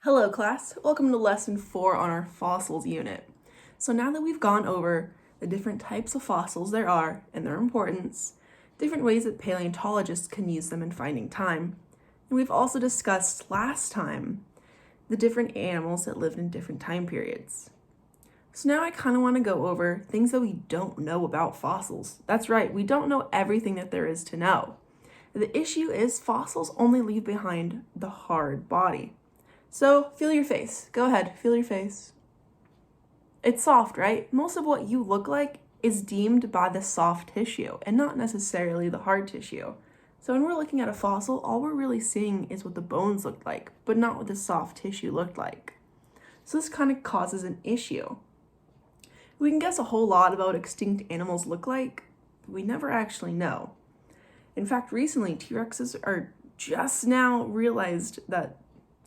Hello class, welcome to lesson 4 on our fossils unit. So now that we've gone over the different types of fossils there are and their importance, different ways that paleontologists can use them in finding time, and we've also discussed last time the different animals that lived in different time periods. So now I kind of want to go over things that we don't know about fossils. That's right, we don't know everything that there is to know. The issue is fossils only leave behind the hard body. So feel your face. Go ahead, feel your face. It's soft, right? Most of what you look like is deemed by the soft tissue and not necessarily the hard tissue. So when we're looking at a fossil, all we're really seeing is what the bones looked like, but not what the soft tissue looked like. So this kind of causes an issue. We can guess a whole lot about what extinct animals look like, but we never actually know. In fact, recently, T-Rexes are just now realized that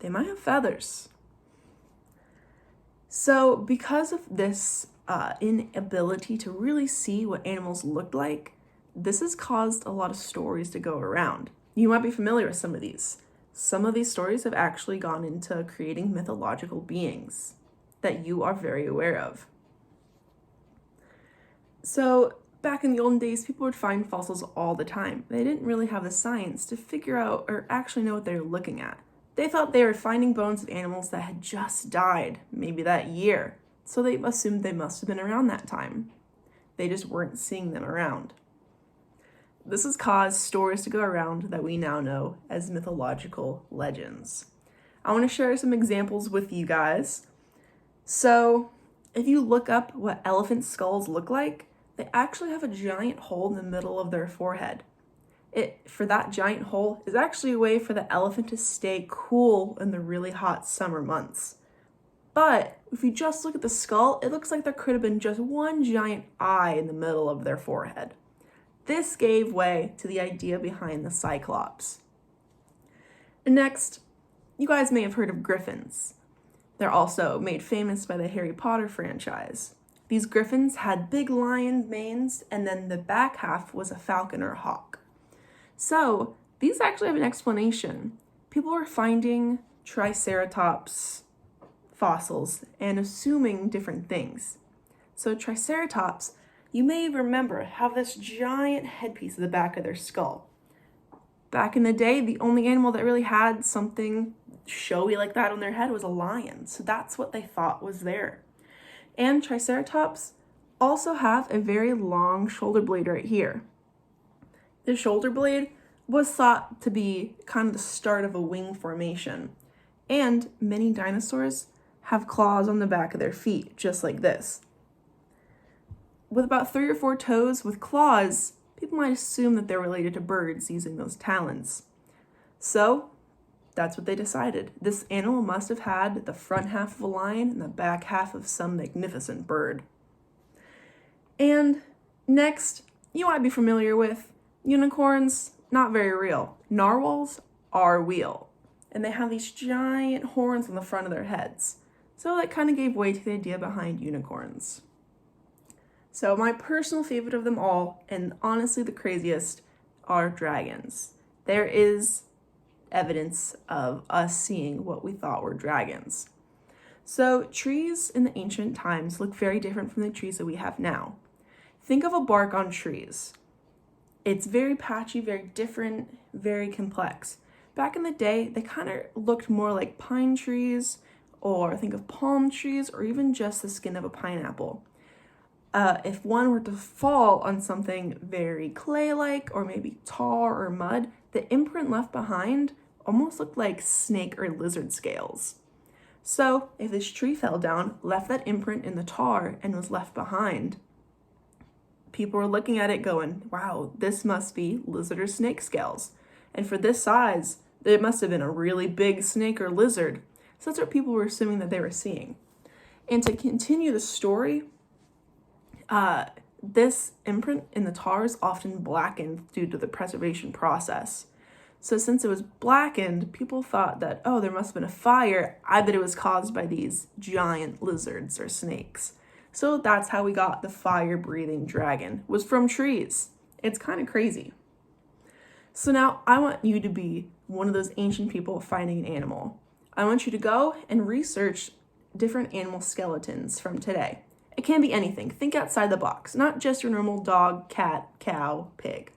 they might have feathers. So because of this inability to really see what animals looked like, this has caused a lot of stories to go around. You might be familiar with some of these. Some of these stories have actually gone into creating mythological beings that you are very aware of. So back in the olden days, people would find fossils all the time. They didn't really have the science to figure out or actually know what they were looking at. They thought they were finding bones of animals that had just died, maybe that year, so they assumed they must have been around that time. They just weren't seeing them around. This has caused stories to go around that we now know as mythological legends. I want to share some examples with you guys. So, if you look up what elephant skulls look like, they actually have a giant hole in the middle of their forehead. For that giant hole is actually a way for the elephant to stay cool in the really hot summer months. But if you just look at the skull, it looks like there could have been just one giant eye in the middle of their forehead. This gave way to the idea behind the Cyclops. Next, you guys may have heard of griffins. They're also made famous by the Harry Potter franchise. These griffins had big lion manes, and then the back half was a falcon or a hawk. So these actually have an explanation. People were finding Triceratops fossils and assuming different things. So Triceratops, you may remember, have this giant headpiece at the back of their skull. Back in the day, the only animal that really had something showy like that on their head was a lion. So that's what they thought was there. And Triceratops also have a very long shoulder blade right here. The shoulder blade was thought to be kind of the start of a wing formation. And many dinosaurs have claws on the back of their feet, just like this. With about 3 or 4 toes with claws, people might assume that they're related to birds using those talons. So that's what they decided. This animal must have had the front half of a lion and the back half of some magnificent bird. And next, you might be familiar with unicorns. Not very real. Narwhals are real, and they have these giant horns on the front of their heads. So that kind of gave way to the idea behind unicorns. So my personal favorite of them all, and honestly the craziest, are dragons. There is evidence of us seeing what we thought were dragons. So trees in the ancient times look very different from the trees that we have now. Think of a bark on trees. It's very patchy, very different, very complex. Back in the day, they kind of looked more like pine trees, or think of palm trees, or even just the skin of a pineapple. If one were to fall on something very clay-like, or maybe tar or mud, the imprint left behind almost looked like snake or lizard scales. So if this tree fell down, left that imprint in the tar, and was left behind, people were looking at it going, wow, this must be lizard or snake scales. And for this size, it must have been a really big snake or lizard. So that's what people were assuming that they were seeing. And to continue the story, this imprint in the tar is often blackened due to the preservation process. So since it was blackened, people thought that, oh, there must have been a fire. I bet it was caused by these giant lizards or snakes. So that's how we got the fire-breathing dragon, was from trees. It's kind of crazy. So now I want you to be one of those ancient people finding an animal. I want you to go and research different animal skeletons from today. It can be anything. Think outside the box, not just your normal dog, cat, cow, pig.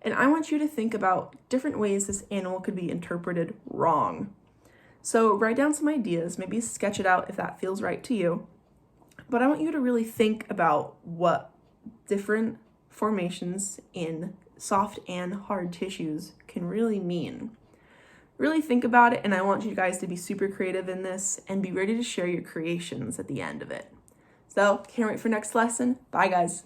And I want you to think about different ways this animal could be interpreted wrong. So write down some ideas, maybe sketch it out if that feels right to you. But I want you to really think about what different formations in soft and hard tissues can really mean. Really think about it, and I want you guys to be super creative in this and be ready to share your creations at the end of it. So, can't wait for next lesson. Bye, guys.